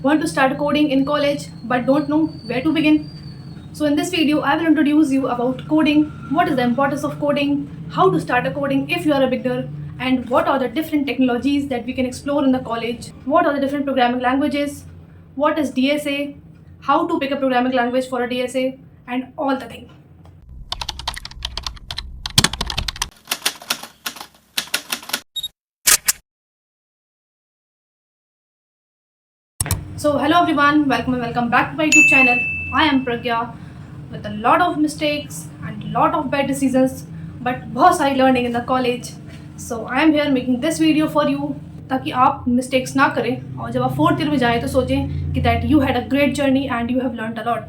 Want to start coding in college but don't know where to begin? So in this video, I will introduce you about coding, what is the importance of coding, how to start a coding if you are a beginner, and what are the different technologies that we can explore in the college, what are the different programming languages, what is DSA, how to pick a programming language for a DSA, and all the things. So hello everyone, welcome back to my YouTube channel. I am Pragya with a lot of mistakes and lot of bad decisions, but बहुत सारी learning in the college. So I am here making this video for you ताकि आप mistakes ना करें और जब आप 4th year में जाएं तो सोचें कि that you had a great journey and you have learned a lot.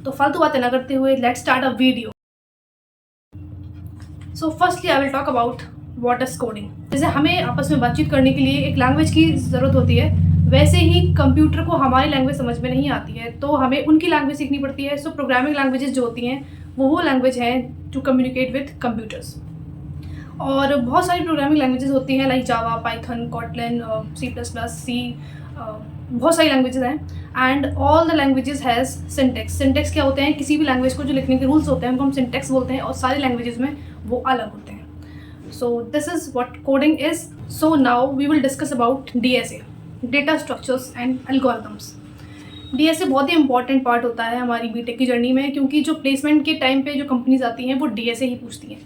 तो फालतू बातें ना करते हुए let's start a video. So firstly I will talk about what is coding. जैसे हमें आपस में बातचीत करने के लिए एक लैंग्वेज की ज़रूरत होती है, वैसे ही कंप्यूटर को हमारी लैंग्वेज समझ में नहीं आती है तो हमें उनकी लैंग्वेज सीखनी पड़ती है. सो प्रोग्रामिंग लैंग्वेजेस जो होती हैं वो लैंग्वेज हैं टू कम्युनिकेट विद कंप्यूटर्स. और बहुत सारी प्रोग्रामिंग लैंग्वेजेस होती हैं like Java, Python, Kotlin, C++, बहुत सारी लैंग्वेजेस हैं. And all the languages has syntax. Syntax क्या होते हैं? किसी भी लैंग्वेज को जो लिखने के रूल्स होते हैं उनको हम सिंटेक्स बोलते हैं और सारी लैंग्वेजेस में वो अलग होते हैं. So this is what coding is. So now we will discuss about DSA, Data Structures and Algorithms. DSA बहुत ही इंपॉर्टेंट पार्ट होता है हमारी बीटेक की जर्नी में, क्योंकि जो प्लेसमेंट के टाइम पे जो कंपनीज आती हैं वो DSA ही पूछती हैं.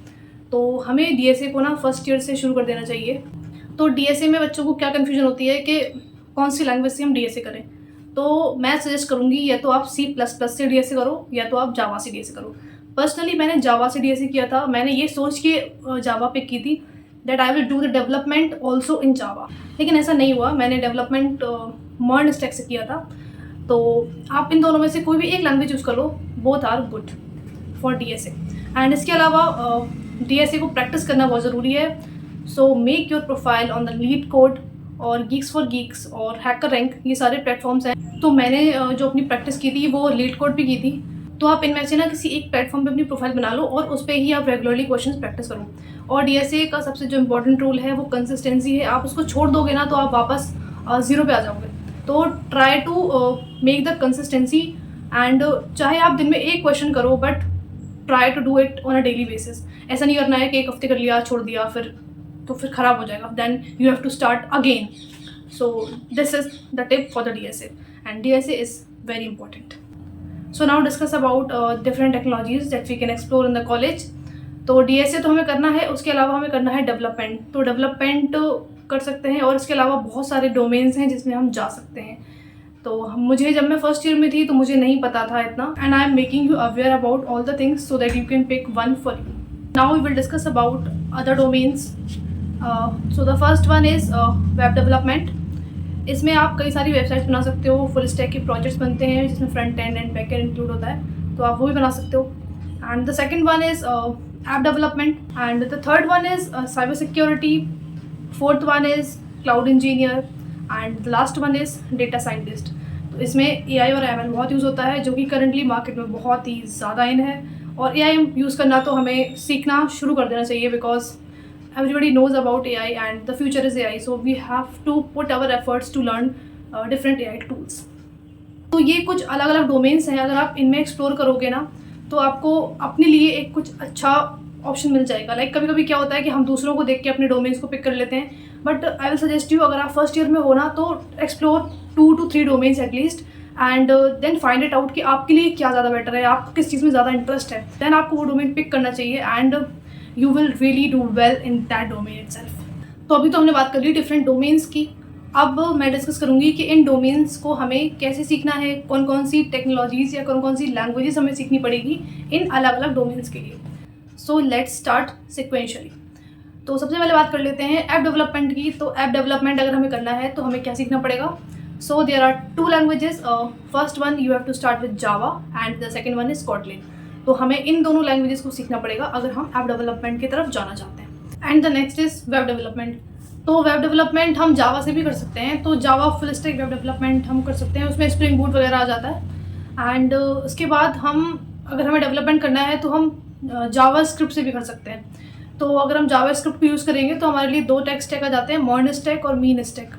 तो हमें DSA को ना फर्स्ट ईयर से शुरू कर देना चाहिए. तो DSA में बच्चों को क्या कन्फ्यूजन होती है कि कौन सी लैंग्वेज से हम DSA करें. तो मैं सजेस्ट करूँगी या तो आप C++ से DSA करो या तो आप जावा से DSA करो. पर्सनली मैंने जावा से DSA किया था. मैंने ये सोच के जावा पिक की थी that I will do the development also in Java, लेकिन ऐसा नहीं हुआ. मैंने डेवलपमेंट मर्न स्टैक से किया था. तो आप इन दोनों में से कोई भी एक लैंग्वेज यूज़ कर लो, both are good for DSA. And इसके अलावा DSA को प्रैक्टिस करना बहुत ज़रूरी है. So make your profile on the LeetCode और गीक्स फॉर गीक्स और हैकर रैंक, ये सारे प्लेटफॉर्म्स हैं. तो मैंने जो अपनी प्रैक्टिस की थी वो लीड कोड भी की थी. तो आप इनमें से ना किसी एक प्लेटफॉर्म पे अपनी प्रोफाइल बना लो और उस पर ही आप रेगुलरली क्वेश्चंस प्रैक्टिस करो. और DSA का सबसे जो इंपॉर्टेंट रूल है वो कंसिस्टेंसी है. आप उसको छोड़ दोगे ना तो आप वापस ज़ीरो पे आ जाओगे. तो try to make the consistency. And चाहे आप दिन में एक क्वेश्चन करो but try to do it on a daily basis. ऐसा नहीं करना है कि एक हफ्ते कर लिया छोड़ दिया फिर ख़राब हो जाएगा. Then you have to start again. So this is the tip for the DSA and DSA is very important. So now discuss about different technologies that we can explore in the college. तो DSA तो हमें करना है, उसके अलावा हमें करना है डेवलपमेंट. तो डेवलपमेंट कर सकते हैं और इसके अलावा बहुत सारे डोमेन्स हैं जिसमें हम जा सकते हैं. तो मुझे जब मैं फर्स्ट ईयर में थी तो मुझे नहीं पता था इतना. And I am making you aware about all the things so that you can pick one for you. Now we will discuss about other domains. So the first one is web development. इसमें आप कई सारी websites बना सकते हो. Full stack के projects बनते हैं जिसमें front end and back and include होता है, तो आप वो भी बना सकते हो. And the second one is app development. And the third one is cyber security. Fourth one is cloud engineer. And the last one is data scientist. तो इसमें AI और ML बहुत यूज़ होता है जो कि करंटली मार्केट में बहुत ही ज़्यादा इन है. और AI यूज़ करना तो हमें सीखना शुरू कर देना चाहिए because everybody knows about AI and the future is AI, so we have to put our efforts to learn different AI tools. तो ये कुछ अलग अलग डोमेन्स हैं. अगर आप इनमें एक्सप्लोर करोगे ना तो आपको अपने लिए एक कुछ अच्छा ऑप्शन मिल जाएगा. लाइक कभी कभी क्या होता है कि हम दूसरों को देख के अपने डोमेन्स को पिक कर लेते हैं, but I will suggest you अगर आप फर्स्ट ईयर में हो ना तो explore 2 to 3 domains at least and then find it out कि आपके लिए क्या ज़्यादा बेटर है, आपको किस चीज़ में ज़्यादा इंटरेस्ट है. देन आपको वो डोमेन पिक करना चाहिए and you will really do well in that domain itself. तो अभी तो हमने बात कर ली डिफरेंट डोमेन्स की. अब मैं डिस्कस करूँगी कि इन डोमेन्स को हमें कैसे सीखना है, कौन कौन सी टेक्नोलॉजीज़ या कौन कौन सी लैंग्वेजेस हमें सीखनी पड़ेगी इन अलग अलग डोमेन्स के लिए. So let's start sequentially. तो सबसे पहले बात कर लेते हैं ऐप डेवलपमेंट की. तो ऐप डेवलपमेंट अगर हमें करना है तो हमें क्या सीखना पड़ेगा. So there are 2 languages. First one you have to start with Java and the second one is Kotlin. तो हमें इन दोनों लैंग्वेजेस को सीखना पड़ेगा अगर हम ऐप डेवलपमेंट की तरफ जाना चाहते हैं. And the next is web development. तो वेब डेवलपमेंट हम जावा से भी कर सकते हैं. तो Java full stack web development हम कर सकते हैं, उसमें स्प्रिंग बूट वगैरह आ जाता है. एंड उसके बाद अगर हमें डेवलपमेंट करना है तो हम जावा स्क्रिप्ट से भी कर सकते हैं. तो अगर हम जावा स्क्रिप्ट को यूज़ करेंगे तो हमारे लिए 2 टेक स्टैक आ जाते हैं, मर्न स्टैक और मीन स्टैक.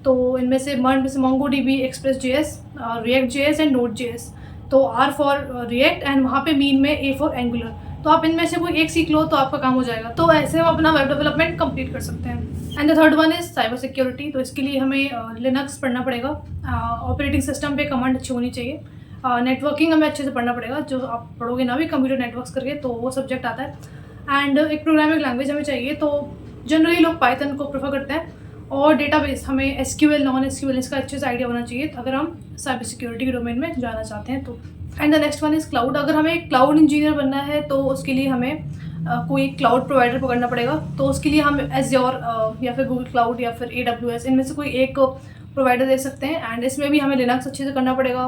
तो इनमें से MongoDB, Express.js, React.js and Node.js। तो R फॉर रिएक्ट एंड वहाँ पे मीन में A फॉर एंगुलर। तो आप इनमें से कोई एक सीख लो तो आपका काम हो जाएगा। तो ऐसे हम अपना वेब डेवलपमेंट कंप्लीट कर सकते हैं। And the third one is cyber security. तो इसके लिए हमें लिनक्स पढ़ना पड़ेगा, ऑपरेटिंग सिस्टम पे कमांड अच्छी होनी चाहिए, नेटवर्किंग हमें अच्छे से पढ़ना पड़ेगा, जो आप पढ़ोगे ना भी कंप्यूटर नेटवर्क्स करके, तो वो सब्जेक्ट आता है। एंड एक प्रोग्रामिंग लैंग्वेज हमें चाहिए। तो जनरली लोग पाइथन को प्रेफर करते हैं। और डेटाबेस हमें SQL, नॉन SQL इसका अच्छे से आइडिया होना चाहिए अगर हम साइबर सिक्योरिटी के डोमेन में जाना चाहते हैं तो। And the next one is cloud. अगर हमें क्लाउड इंजीनियर बनना है तो उसके लिए हमें कोई क्लाउड प्रोवाइडर पकड़ना पड़ेगा। तो उसके लिए हम Azure या फिर गूगल क्लाउड या फिर AWS, इनमें से कोई एक प्रोवाइडर दे सकते हैं। एंड इसमें भी हमें लिनक्स अच्छे से करना पड़ेगा,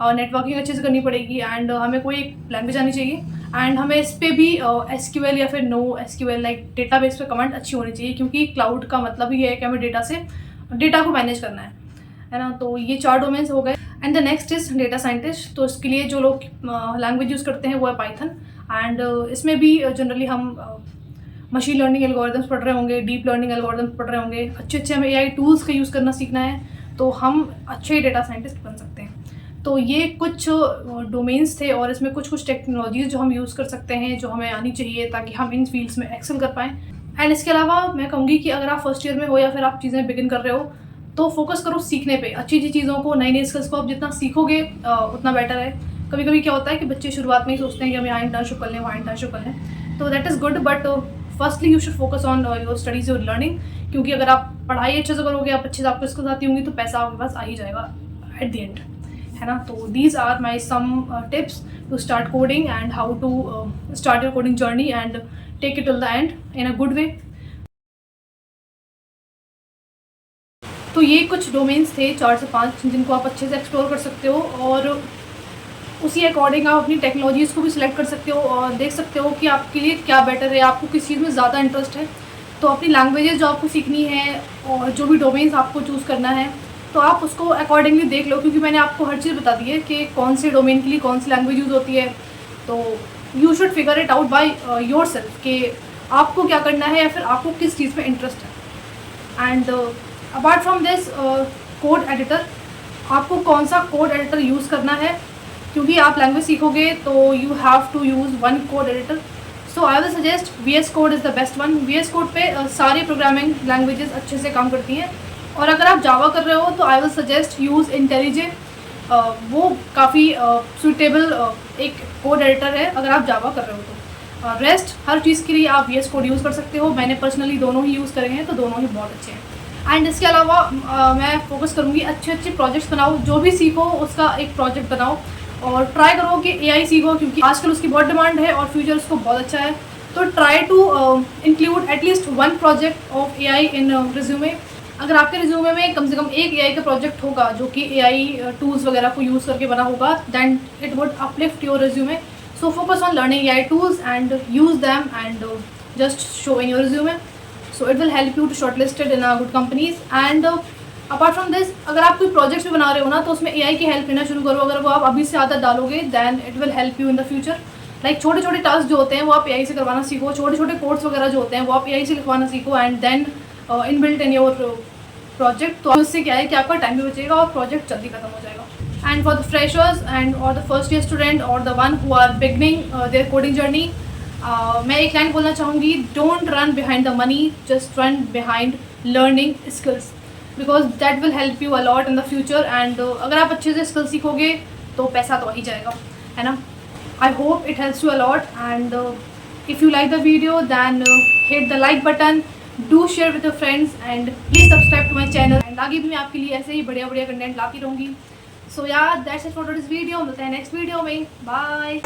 नेटवर्किंग अच्छे से करनी पड़ेगी, एंड हमें कोई एक लैंग्वेज आनी चाहिए। एंड हमें इस पर भी SQL या फिर NoSQL लाइक डेटाबेस पे कमांड अच्छी होनी चाहिए, क्योंकि क्लाउड का मतलब ही है कि हमें डेटा को मैनेज करना है ना। तो ये 4 डोमेन्स हो गए। And the next is data scientist. तो इसके लिए जो लोग लैंग्वेज यूज़ करते हैं वो है पाइथन। एंड इसमें भी जनरली हम मशीन लर्निंग एल्गोरिथम्स पढ़ रहे होंगे, डीप लर्निंग एल्गोरिथम्स पढ़ रहे होंगे, अच्छे हमें AI टूल्स का यूज़ करना सीखना है, तो हम अच्छे डेटा साइंटिस्ट बन सकते हैं। तो ये कुछ डोमेन्स थे, और इसमें कुछ टेक्नोलॉजीज़ जो हम यूज़ कर सकते हैं, जो हमें आनी चाहिए ताकि हम इन फील्ड्स में एक्सेल कर पाएँ। एंड इसके अलावा मैं कहूँगी कि अगर आप फर्स्ट ईयर में हो या फिर आप चीज़ें बिगिन कर रहे हो, तो फोकस करो सीखने पे, अच्छी चीज़ों को, नई स्किल्स को। आप जितना सीखोगे उतना बेटर है। कभी कभी क्या होता है कि बच्चे शुरुआत में ही सोचते हैं कि हम यहाँ इंटर्नशिप कर लें, वहाँ इंटर्नशिप कर लें, तो that is good, but firstly you should focus on your studies, your learning. क्योंकि अगर आप पढ़ाई अच्छे से करोगे, आप अच्छे से आपको स्किल्स आती होंगी, तो पैसा आपके पास आ ही जाएगा एट द एंड, है ना। तो these are my some tips to start coding and how to start your coding journey and take it till the end in a good way. तो ये कुछ डोमेन्स थे 4 से 5 जिनको आप अच्छे से एक्सप्लोर कर सकते हो, और उसी अकॉर्डिंग आप अपनी टेक्नोलॉजीज़ को भी सिलेक्ट कर सकते हो और देख सकते हो कि आपके लिए क्या बेटर है, आपको किस चीज़ में ज़्यादा इंटरेस्ट है। तो अपनी लैंग्वेजेस जो आपको सीखनी है और जो भी डोमेन्स आपको चूज़ करना है, तो आप उसको अकॉर्डिंगली देख लो, क्योंकि मैंने आपको हर चीज़ बता दी है कि कौन से डोमेन के लिए कौन सी लैंग्वेज यूज़ होती है। तो you should figure it out by your self कि आपको क्या करना है या फिर आपको किस चीज़ में इंटरेस्ट है। And apart from this code editor, आपको कौन सा कोड एडिटर यूज़ करना है, क्योंकि आप लैंग्वेज सीखोगे तो you have to use one code editor. So I will suggest VS code is the best one. VS code पे सारी प्रोग्रामिंग लैंग्वेजेस अच्छे से काम करती हैं। और अगर आप जावा कर रहे हो तो आई विल सजेस्ट यूज़ IntelliJ। वो काफ़ी सूटेबल एक कोड एडिटर है अगर आप जावा कर रहे हो तो। रेस्ट हर चीज़ के लिए आप VS कोड यूज़ कर सकते हो। मैंने पर्सनली दोनों ही यूज़ करे हैं, तो दोनों ही बहुत अच्छे हैं। एंड इसके अलावा मैं फोकस करूँगी अच्छे प्रोजेक्ट्स बनाओ, जो भी सीखो उसका एक प्रोजेक्ट बनाओ, और ट्राई करो कि AI सीखो, क्योंकि आजकल उसकी बहुत डिमांड है और फ्यूचर उसको बहुत अच्छा है। तो try to include at least 1 project of AI in resume. अगर आपके रिज्यूमे में कम से कम एक AI का प्रोजेक्ट होगा जो कि AI टूल्स वगैरह को यूज़ करके बना होगा, then it would uplift your resume. So focus on learning AI tools and use them and just show in your resume. So it will help you to shortlisted in good companies. And apart from this, अगर आप कोई projects भी बना रहे हो ना, तो उसमें AI की हेल्प लेना शुरू करो। अगर वो आप अभी से आदत डालोगे, then it will help you in the future. Like छोटे टास्क जो होते हैं वो आप AI से करवाना सीखो, छोटे कोड्स वगैरह जो होते हैं वो आप AI से लिखवाना सीखो, and then inbuilt in your project. तो उससे क्या है कि आपका टाइम भी बचेगा और प्रोजेक्ट जल्दी खत्म हो जाएगा। And for the freshers and or the first year student or the one who are beginning their coding journey, मैं एक लाइन बोलना चाहूँगी, don't run behind the money, just run behind learning skills, because that will help you a lot in the future. And अगर आप अच्छे से skill सीखोगे तो पैसा तो आ ही जाएगा, है ना। I hope it helps you a lot, and if you like the video then hit the like button, do share with your friends, and please subscribe to my channel. And आगे भी मैं आपके लिए ऐसे ही बढ़िया कंटेंट लाती रहूँगी। सो यार that's it for this video. मिलते हैं नेक्स्ट वीडियो में। बाय।